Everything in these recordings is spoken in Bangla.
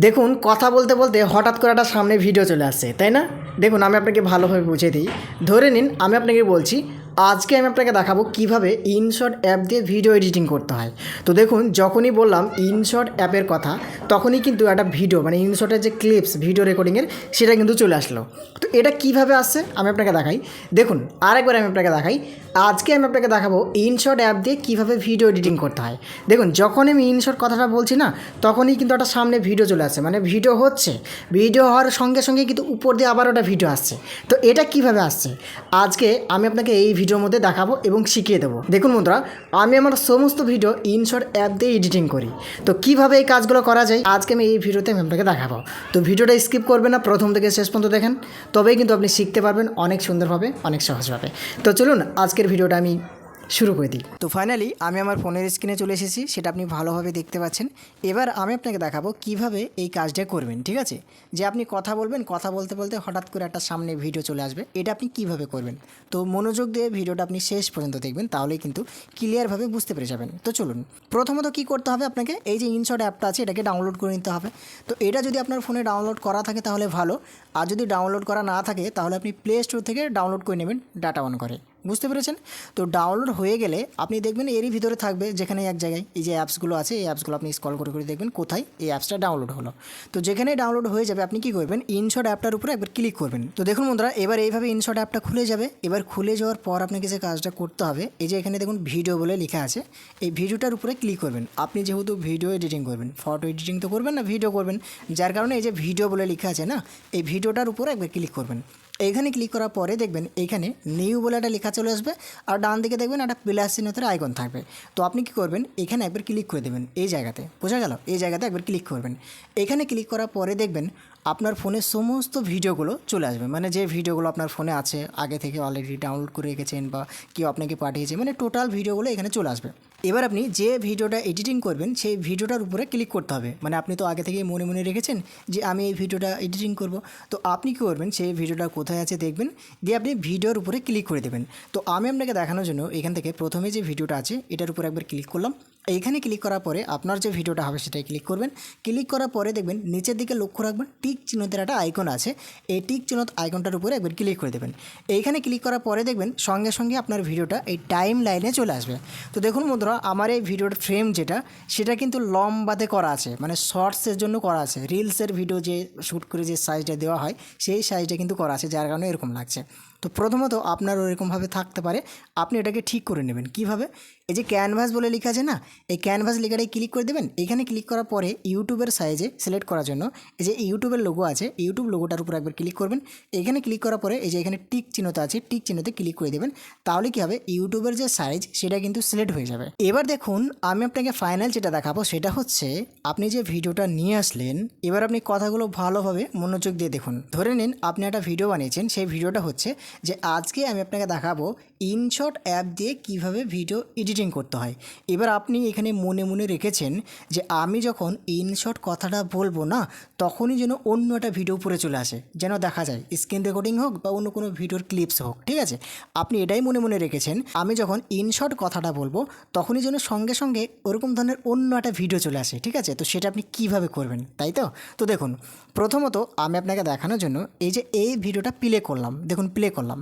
দেখুন কথা বলতে বলতে হঠাৎ করে একটা সামনে ভিডিও চলে আসছে, তাই না? দেখুন আমি আপনাকে ভালোভাবে বুঝিয়ে দিই। ধরে নিন আমি আপনাকে বলছি, আজকে আমি আপনাকে দেখাবো কিভাবে ইনশট অ্যাপ দিয়ে ভিডিও এডিটিং করতে হয়। তো দেখুন যখনই বললাম ইনশট অ্যাপের কথা, তখনই কিন্তু একটা ভিডিও মানে ইনশটের যে ক্লিপস ভিডিও রেকর্ডিংয়ের সেটা কিন্তু চলে আসলো। তো এটা কিভাবে আসছে আমি আপনাকে দেখাই। দেখুন আরেকবার আমি আপনাকে দেখাই। আজকে আমি আপনাকে দেখাবো ইনশট অ্যাপ দিয়ে কীভাবে ভিডিও এডিটিং করতে হয়। দেখুন যখন আমি ইনশট কথাটা বলছি না, তখনই কিন্তু একটা সামনে ভিডিও চলে আসছে, মানে ভিডিও হচ্ছে। ভিডিও হওয়ার সঙ্গে সঙ্গে কিন্তু উপর দিয়ে আবার ওটা ভিডিও আসছে। তো এটা কিভাবে আসছে আজকে আমি আপনাকে এই ভিডিওর মধ্যে দেখাবো এবং শিখিয়ে দেবো। দেখুন বন্ধুরা, আমি আমার সমস্ত ভিডিও ইনশট অ্যাপ দিয়ে এডিটিং করি। তো কিভাবে এই কাজগুলো করা যায় আজকে আমি এই ভিডিওতে আমি আপনাকে দেখাবো। তো ভিডিওটা স্কিপ করবেন না, প্রথম থেকে শেষ পর্যন্ত দেখেন, তবেই কিন্তু আপনি শিখতে পারবেন অনেক সুন্দরভাবে, অনেক সহজভাবে। তো চলুন আজকের ভিডিওটা আমি শুরু করে দিই। তো ফাইনালি আমি আমার ফোনের স্ক্রিনে চলে এসেছি, সেটা আপনি ভালোভাবে দেখতে পাচ্ছেন। এবার আমি আপনাকে দেখাবো কিভাবে এই কাজটা করবেন, ঠিক আছে? যে আপনি কথা বলবেন, কথা বলতে বলতে হঠাৎ করে একটা সামনে ভিডিও চলে আসবে, এটা আপনি কিভাবে করবেন। তো মনোযোগ দিয়ে ভিডিওটা আপনি শেষ পর্যন্ত দেখবেন, তাহলেই কিন্তু ক্লিয়ারভাবে বুঝতে পেরে যাবেন। তো চলুন, প্রথমত কি করতে হবে আপনাকে, এই যে ইনশট অ্যাপটা আছে এটাকে ডাউনলোড করে নিতে হবে। তো এটা যদি আপনার ফোনে ডাউনলোড করা থাকে তাহলে ভালো, আর যদি ডাউনলোড করা না থাকে তাহলে আপনি প্লে স্টোর থেকে ডাউনলোড করে নেবেন ডাটা অন করে। বুঝতে পেরেছেন? তো ডাউনলোড হয়ে গেলে আপনি দেখবেন এরই ভিতরে থাকবে, যেখানে এক জায়গায় এই যে অ্যাপসগুলো আছে, এই অ্যাপসগুলো আপনি স্ক্রল করে করে দেখবেন কোথায় এই অ্যাপসটা ডাউনলোড হলো। তো যেখানে ডাউনলোড হয়ে যাবে আপনি কী করবেন, ইনশট অ্যাপটার উপরে একবার ক্লিক করবেন। তো দেখুন বন্ধুরা, এবার এইভাবে ইনশট অ্যাপটা খুলে যাবে। এবার খুলে যাওয়ার পর আপনাকে যে কাজটা করতে হবে, এই যে এখানে দেখুন ভিডিও বলে লেখা আছে, এই ভিডিওটার উপরে ক্লিক করবেন। আপনি যেহেতু ভিডিও এডিটিং করবেন, ফটো এডিটিং তো করবেন না, ভিডিও করবেন, যার কারণে এই যে ভিডিও বলে লেখা আছে না, এই ভিডিওটার উপরে একবার ক্লিক করবেন। এইখানে ক্লিক করার পরে দেখবেন এইখানে নিউ বলে একটা লেখা চলে আসবে, আর ডান দিকে দেখবেন একটা প্লাস চিহ্নের আইকন থাকবে। তো আপনি কী করবেন, এখানে একবার ক্লিক করে দেবেন, এই জায়গাতে, বোঝা গেল? এই জায়গাতে একবার ক্লিক করবেন। এখানে ক্লিক করার পরে দেখবেন আপনার ফোনে সমস্ত ভিডিওগুলো চলে আসবে, মানে যে ভিডিওগুলো আপনার ফোনে আছে আগে থেকে অলরেডি ডাউনলোড করে রেখেছেন বা কেউ আপনাকে পাঠিয়েছে, মানে টোটাল ভিডিওগুলো এখানে চলে আসবে। এবার আপনি যে ভিডিওটা এডিটিং করবেন সেই ভিডিওটার উপরে ক্লিক করতে হবে। মানে আপনি তো আগে থেকে মনে মনে রেখেছেন যে আমি এই ভিডিওটা এডিটিং করব। তো আপনি কী করবেন, সেই ভিডিওটা কোথায় আছে দেখবেন, দিয়ে আপনি ভিডিওর উপরে ক্লিক করে দেবেন। তো আমি আপনাকে দেখানোর জন্য এখান থেকে প্রথমে যে ভিডিওটা আছে এটার উপর একবার ক্লিক করলাম। এইখানে ক্লিক করার পরে আপনার যে ভিডিওটা হবে সেটাই ক্লিক করবেন। ক্লিক করার পরে দেখবেন নিচের দিকে লক্ষ্য রাখবেন টিক চিহ্নতের একটা আইকন আছে, এই টিক চিহ্ন আইকনটার উপরে একবার ক্লিক করে দেবেন। এইখানে ক্লিক করার পরে দেখবেন সঙ্গে সঙ্গে আপনার ভিডিওটা এই টাইম লাইনে চলে আসবে। তো দেখুন বন্ধুরা, আমার এই ভিডিওর ফ্রেম যেটা, সেটা কিন্তু লম্বাতে করা আছে, মানে শর্টসের জন্য করা আছে। রিলসের ভিডিও যে শ্যুট করে যে সাইজটা দেওয়া হয় সেই সাইজটা কিন্তু করা আছে, যার কারণে এরকম লাগছে। তো প্রথমত আপনার ওরকমভাবে থাকতে পারে, আপনি এটাকে ঠিক করে নেবেন। কিভাবে, এই যে ক্যানভাস বলে লেখা আছে না, এই ক্যানভাস লেখাটাই ক্লিক করে দেবেন। এখানে ক্লিক করার পরে ইউটিউবের সাইজে সিলেক্ট করার জন্য এই যে ইউটিউবের লোগো আছে, ইউটিউব লোগোটার উপর একবার ক্লিক করবেন। এখানে ক্লিক করার পরে এই যে এখানে টিক চিহ্নটা আছে, টিক চিহ্নতে ক্লিক করে দেবেন। তাহলে কী হবে, ইউটিউবের যে সাইজ সেটা কিন্তু সিলেক্ট হয়ে যাবে। এবার দেখুন আমি আপনাকে ফাইনাল যেটা দেখাবো সেটা হচ্ছে, আপনি যে ভিডিওটা নিয়ে আসলেন, এবার আপনি কথাগুলো ভালোভাবে মনোযোগ দিয়ে দেখুন। ধরে নিন আপনি একটা ভিডিও বানিয়েছেন, সেই ভিডিওটা হচ্ছে যে আজকে আমি আপনাকে দেখাবো ইনশট অ্যাপ দিয়ে কিভাবে ভিডিও এডিটিং করতে হয়। এবার আপনি এখানে মনে মনে রেখেছেন যে আমি যখন ইনশট কথাটা বলবো না, তখনই যেন অন্য একটা ভিডিও উপরে চলে আসে, যেন দেখা যায় স্ক্রিন রেকর্ডিং হোক বা অন্য কোনো ভিডিওর ক্লিপস হোক, ঠিক আছে? আপনি এটাই মনে মনে রেখেছেন, আমি যখন ইনশট কথাটা বলবো তখনই যেন সঙ্গে সঙ্গে ওরকম ধরনের অন্য একটা ভিডিও চলে আসে, ঠিক আছে? তো সেটা আপনি কিভাবে করবেন, তাই তো? তো দেখুন, প্রথমত আমি আপনাকে দেখানোর জন্য এই যে এই ভিডিওটা প্লে করলাম, দেখুন প্লে করলাম।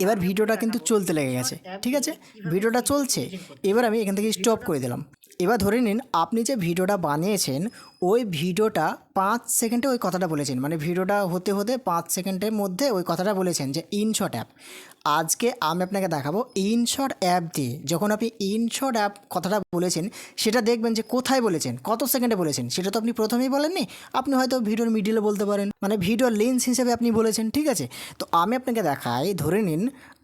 এবার ভিডিওটা কিন্তু চলতে লেগে গেছে, ঠিক আছে? ভিডিওটা চলছে, এবার আমি এখান থেকে স্টপ করে দিলাম। এবার ধরে নিন আপনি যে ভিডিওটা বানিয়েছেন ওই ভিডিওটা 5 সেকেন্ডে ওই কথাটা বলেছেন, মানে ভিডিওটা হতে হতে 5 সেকেন্ডের মধ্যে ওই কথাটা বলেছেন যে ইনশট অ্যাপ। আজকে আমি আপনাকে দেখাবো ইনশট অ্যাপ দিয়ে যখন আপনি ইনশট অ্যাপ কথাটা বলেছেন সেটা দেখবেন যে কোথায় বলেছেন, কত সেকেন্ডে বলেছেন, সেটা তো আপনি প্রথমেই বলেননি। আপনি হয়তো ভিডিওর মিডিলে বলতে পারেন, মানে ভিডিওর লেন্স হিসেবে আপনি বলেছেন, ঠিক আছে? তো আমি আপনাকে দেখাই, ধরে নিন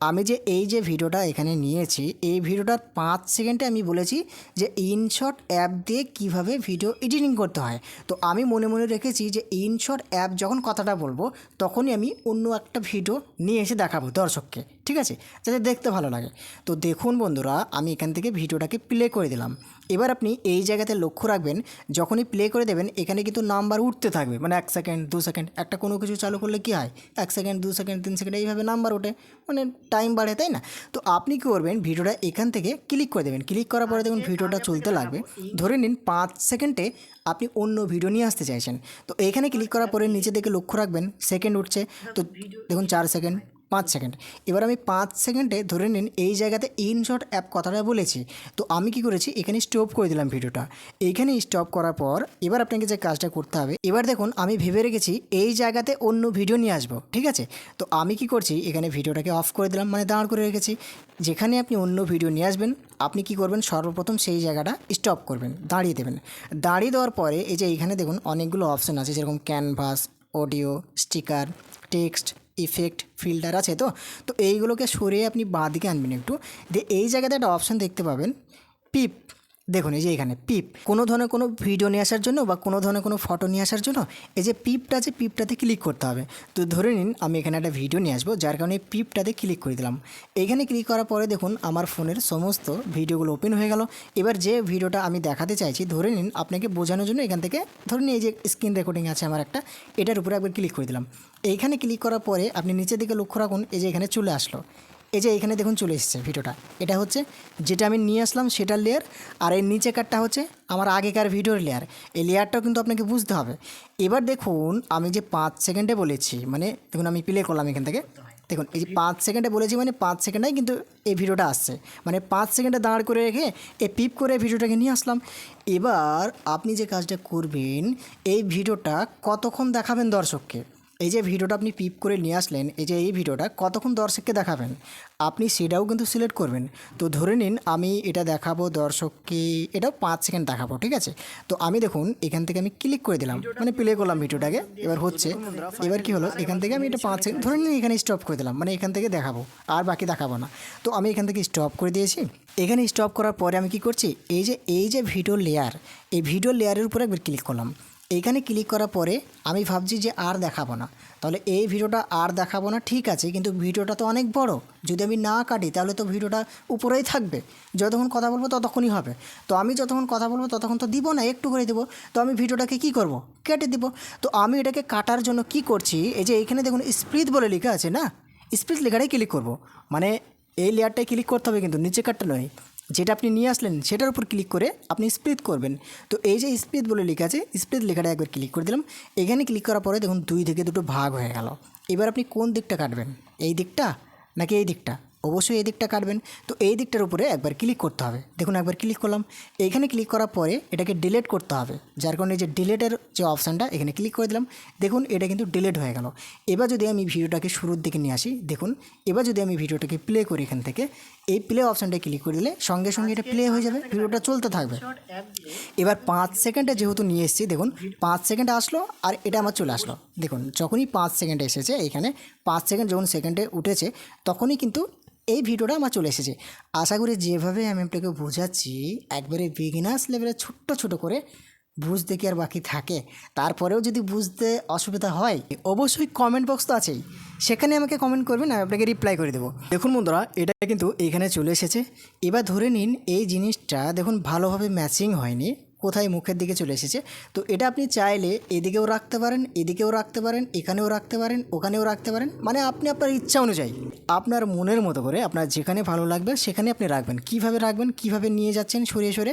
আমি যে এই যে ভিডিওটা এখানে নিয়েছি, এই ভিডিওটার 5 সেকেন্ডে আমি বলেছি যে ইনশট অ্যাপ দিয়ে কিভাবে ভিডিও এডিটিং করতে হয়। তো আমি মনে মনে রেখেছি যে ইনশট অ্যাপ যখন কথাটা বলবো তখনই আমি অন্য একটা ভিডিও নিয়ে এসে দেখাবো দর্শককে। ঠিক আছে, যাতে দেখতে ভালো লাগে। তো দেখুন বন্ধুরা, আমি এখান থেকে ভিডিওটাকে প্লে করে দিলাম। এবার আপনি এই জায়গাতে লক্ষ্য রাখবেন, যখনই প্লে করে দেবেন এখানে কিন্তু নাম্বার উঠতে থাকবে, মানে 1 সেকেন্ড 2 সেকেন্ড, একটা কোনো কিছু চালু করলে কী হয় 1 সেকেন্ড 2 সেকেন্ড 3 সেকেন্ড এইভাবে নাম্বার ওঠে, মানে টাইম বাড়ে, তাই না? তো আপনি কী করবেন, ভিডিওটা এখান থেকে ক্লিক করে দেবেন। ক্লিক করার পরে দেখুন ভিডিওটা চলতে লাগবে। ধরে নিন 5 সেকেন্ডে আপনি অন্য ভিডিও নিয়ে আসতে চাইছেন। তো এইখানে ক্লিক করার পরে নিচে দিকে লক্ষ্য রাখবেন সেকেন্ড উঠছে, তো দেখুন 4 সেকেন্ড 5 সেকেন্ড। এবার আমি 5 সেকেন্ডে ধরে নিন এই জায়গাতে ইনশর্ট অ্যাপ কথাটা বলেছি। তো আমি কি করেছি, এখানে স্টপ করে দিলাম ভিডিওটা। এইখানে স্টপ করার পর এবার আপনাকে যে কাজটা করতে হবে, এবার দেখুন আমি ভেবে রেখেছি এই জায়গাতে অন্য ভিডিও নিয়ে আসবো, ঠিক আছে? তো আমি কি করছি, এখানে ভিডিওটাকে অফ করে দিলাম, মানে দাঁড় করে রেখেছি। যেখানে আপনি অন্য ভিডিও নিয়ে আসবেন আপনি কি করবেন, সর্বপ্রথম সেই জায়গাটা স্টপ করবেন, দাঁড়িয়ে দেবেন। দাঁড়িয়ে দেওয়ার পরে এই যে এইখানে দেখুন অনেকগুলো অপশান আছে, যেরকম canvas, audio, sticker, text, effect, filter আছে। তো এইগুলোকে সরিয়ে আপনি বাঁ দিকে আনবেন একটু, দিয়ে এই জায়গাতে একটা অপশান দেখতে পাবেন পিপ। দেখুন এই যে এখানে পিপ, কোনো ধরনের কোনো ভিডিও নিয়ে আসার জন্য বা কোনো ধরনের কোনো ফটো নিয়ে আসার জন্য এই যে পিপটা আছে, পিপটাতে ক্লিক করতে হবে। তো ধরে নিন আমি এখানে একটা ভিডিও নিয়ে আসবো, যার কারণে পিপটাতে ক্লিক করে দিলাম। এইখানে ক্লিক করার পরে দেখুন আমার ফোনের সমস্ত ভিডিওগুলো ওপেন হয়ে গেল। এবার যে ভিডিওটা আমি দেখাতে চাইছি, ধরে নিন আপনাকে বোঝানোর জন্য এখান থেকে ধরে নিন এই যে স্ক্রিন রেকর্ডিং আছে আমার একটা, এটার উপরে একবার ক্লিক করে দিলাম। এইখানে ক্লিক করার পরে আপনি নিচের দিকে লক্ষ্য রাখুন, এই যে এখানে চলে আসলো, এই যে এখানে দেখুন চলে এসেছে ভিডিওটা। এটা হচ্ছে যেটা আমি নিয়ে আসলাম সেটার লেয়ার, আর এই নিচে কারটা হচ্ছে আমার আগেকার ভিডিওর লেয়ার। এই লেয়ারটাও কিন্তু আপনাকে বুঝতে হবে। এবার দেখুন আমি যে 5 সেকেন্ডে বলেছি, মানে দেখুন আমি প্লে করলাম এখান থেকে, দেখুন এই যে 5 সেকেন্ডে বলেছি, মানে 5 সেকেন্ডেই কিন্তু এই ভিডিওটা আসছে, মানে 5 সেকেন্ডে দাঁড় করে রেখে এই পিপ করে ভিডিওটাকে নিয়ে আসলাম। এবার আপনি যে কাজটা করবেন, এই ভিডিওটা কতক্ষণ দেখাবেন দর্শককে, এই যে ভিডিওটা আপনি পিপ করে নিয়ে আসলেন, এই যে এই ভিডিওটা কতক্ষণ দর্শককে দেখাবেন আপনি সেটাও কিন্তু সিলেক্ট করবেন। তো ধরে নিন আমি এটা দেখাবো দর্শককে, এটাও 5 সেকেন্ড দেখাবো, ঠিক আছে? তো আমি দেখুন এখান থেকে আমি ক্লিক করে দিলাম, মানে প্লে করলাম ভিডিওটাকে। এবার হচ্ছে, এবার কি হলো, এখান থেকে আমি এটা 5 সেকেন্ড ধরে নিন এখানে স্টপ করে দিলাম, মানে এখান থেকে দেখাবো আর বাকি দেখাবো না। তো আমি এখান থেকে স্টপ করে দিয়েছি। এখানে স্টপ করার পরে আমি কি করছি, এই যে ভিডিও লেয়ার, এই ভিডিও লেয়ারের উপরে একবার ক্লিক করলাম। এইখানে ক্লিক করার পরে আমি ভাবছি যে আর দেখাবো না, তাহলে এই ভিডিওটা আর দেখাবো না, ঠিক আছে, কিন্তু ভিডিওটা তো অনেক বড়, যদি আমি না কাটি তাহলে তো ভিডিওটা উপরেই থাকবে, যতক্ষণ কথা বলবো ততক্ষণই হবে। তো আমি যতক্ষণ কথা বলবো ততক্ষণ তো দিব না, একটু করে দেবো। তো আমি ভিডিওটাকে কি করব, কেটে দেবো। তো আমি এটাকে কাটার জন্য কি করছি, এই যে এইখানে দেখুন স্প্লিট বলে লেখা আছে না, স্প্লিট লেখাটাই ক্লিক করব, মানে এই লেয়ারটাই ক্লিক করতে হবে, কিন্তু নিচে কাটটা নয়, যেটা আপনি নিয়ে আসলেন সেটার উপর ক্লিক করে আপনি স্প্লিট করবেন। তো এই যে স্প্লিট বলে লেখা আছে, স্প্লিট লেখাটা একবার ক্লিক করে দিলাম। এখানে ক্লিক করার পরে দেখুন 2 থেকে 2 ভাগ হয়ে গেল। এবার আপনি কোন দিকটা কাটবেন, এই দিকটা নাকি এই দিকটা? অবশ্যই এই দিকটা কাটবেন। তো এই দিকটার উপরে একবার ক্লিক করতে হবে। দেখুন একবার ক্লিক করলাম, এইখানে ক্লিক করার পরে এটাকে ডিলিট করতে হবে, যার কারণে এই যে ডিলিটের যে অপশানটা এখানে ক্লিক করে দিলাম। দেখুন এটা কিন্তু ডিলিট হয়ে গেল। এবার যদি আমি ভিডিওটাকে শুরুর দিকে নিয়ে আসি, দেখুন এবার যদি আমি ভিডিওটাকে প্লে করি, এখান থেকে এই প্লে অপশানটা ক্লিক করে দিলে সঙ্গে সঙ্গে এটা প্লে হয়ে যাবে, ভিডিওটা চলতে থাকবে। এবার 5 সেকেন্ডে যেহেতু নিয়ে এসেছি, দেখুন 5 সেকেন্ডে আসলো আর এটা আমার চলে আসলো। দেখুন যখনই 5 সেকেন্ডে এসেছে, এখানে 5 সেকেন্ড যখন সেকেন্ডে উঠেছে তখনই কিন্তু এই ভিডিওটা আমার চলে এসেছে। আশা করি যেভাবে আমি আপনাকে বোঝাচ্ছি একবারে বিগিনার্স লেভেলে ছোট্ট ছোট করে বুঝতে কি আর বাকি থাকে। তারপরেও যদি বুঝতে অসুবিধা হয় অবশ্যই কমেন্ট বক্স তো আছেই, সেখানে আমাকে কমেন্ট করবেন, আমি আপনাকে রিপ্লাই করে দেবো। দেখুন বন্ধুরা এটা কিন্তু এইখানে চলে এসেছে। এবার ধরে নিন এই জিনিসটা দেখুন ভালোভাবে ম্যাচিং হয়নি, কোথায় মুখের দিকে চলে এসেছে। তো এটা আপনি চাইলে এদিকেও রাখতে পারেন, এদিকেও রাখতে পারেন, এখানেও রাখতে পারেন, ওখানেও রাখতে পারেন, মানে আপনি আপনার ইচ্ছা অনুযায়ী আপনার মনের মতো করে আপনার যেখানে ভালো লাগবে সেখানে আপনি রাখবেন। কিভাবে রাখবেন, কিভাবে নিয়ে যাচ্ছেন সরিয়ে সরে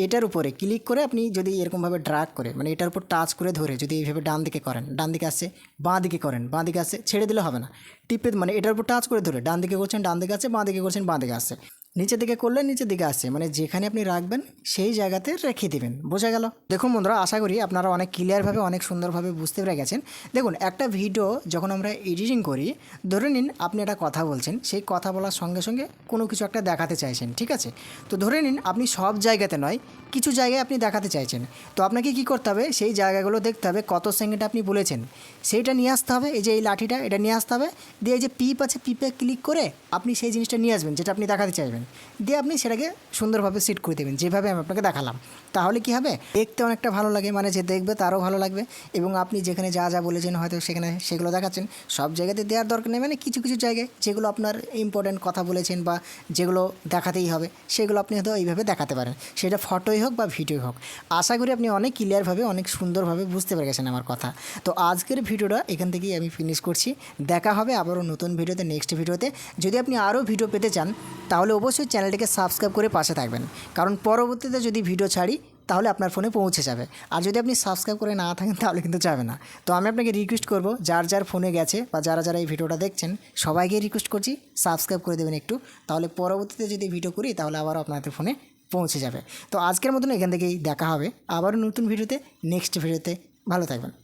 এটার উপরে ক্লিক করে আপনি যদি এরকমভাবে ড্র্যাগ করে, মানে এটার উপর টাচ করে ধরে যদি এইভাবে ডান দিকে করেন, ডান দিকে আসছে, বাঁ দিকে করেন, বাঁ দিকে আসছে, ছেড়ে দিলে হবে না, টিপে মানে এটার উপর টাচ করে ধরে ডান দিকে করছেন ডান দিকে আসছে, বাঁ দিকে করছেন বাঁ দিকে আসছে, নিচের দিকে করলে নিচের দিকে আসছে, মানে যেখানে আপনি রাখবেন সেই জায়গাতে রেখে দেবেন। বোঝা গেল? দেখুন বন্ধুরা আশা করি আপনারা অনেক ক্লিয়ারভাবে অনেক সুন্দরভাবে বুঝতে পেরে গেছেন। দেখুন একটা ভিডিও যখন আমরা এডিটিং করি, ধরে নিন আপনি একটা কথা বলছেন, সেই কথা বলার সঙ্গে সঙ্গে কোনো কিছু একটা দেখাতে চাইছেন, ঠিক আছে? তো ধরে নিন আপনি সব জায়গাতে নয়, কিছু জায়গায় আপনি দেখাতে চাইছেন। তো আপনাকে কি করতে হবে, সেই জায়গাগুলো দেখতে হবে কত সেকেন্ড আপনি বলেছেন সেইটা নিয়ে আসতে হবে। এই যে এই লাঠিটা এটা নিয়ে আসতে হবে, দিয়ে এই যে পিপ আছে পিপে ক্লিক করে আপনি সেই জিনিসটা নিয়ে আসবেন যেটা আপনি দেখাতে চাইবেন। দিয়ে আপনি সেটাকে সুন্দরভাবে সেট করে দেবেন যেভাবে আমি আপনাকে দেখালাম। তাহলে কি হবে, দেখতে অনেকটা ভালো লাগে, মানে যে দেখবে তারও ভালো লাগবে। এবং আপনি যেখানে যা যা বলেছেন হয়তো সেখানে সেগুলো দেখাচ্ছেন, সব জায়গাতে দেওয়ার দরকার নেই, মানে কিছু কিছু জায়গায় যেগুলো আপনার ইম্পর্ট্যান্ট কথা বলেছেন বা যেগুলো দেখাতেই হবে সেগুলো আপনি হয়তো এইভাবে দেখাতে পারেন, সেটা ফটোই হোক বা ভিডিওই হোক। আশা করি আপনি অনেক ক্লিয়ারভাবে অনেক সুন্দরভাবে বুঝতে পেরে গেছেন আমার কথা। তো আজকের ভিডিওটা এখান থেকেই আমি ফিনিশ করছি। দেখা হবে আবারও নতুন ভিডিওতে, নেক্সট ভিডিওতে। যদি আপনি আরও ভিডিও পেতে চান তাহলে অবশ্যই চ্যানেলটিকে সাবস্ক্রাইব করে পাশে থাকবেন, কারণ পরবর্তীতে যদি ভিডিও ছাড়ি তাহলে আপনার ফোনে পৌঁছে যাবে। আর যদি আপনি সাবস্ক্রাইব করে না থাকেন তাহলে কিন্তু যাবে না। তো আমি আপনাকে রিকোয়েস্ট করব, যার যার ফোনে গেছে বা যারা যারা এই ভিডিওটা দেখছেন সবাইকে রিকোয়েস্ট করছি সাবস্ক্রাইব করে দেবেন একটু, তাহলে পরবর্তীতে যদি ভিডিও করি তাহলে আবারও আপনাদের ফোনে পৌঁছে যাবে। তো আজকের মতন এখান থেকেই দেখা হবে আবারও নতুন ভিডিওতে, নেক্সট ভিডিওতে। ভালো থাকবেন।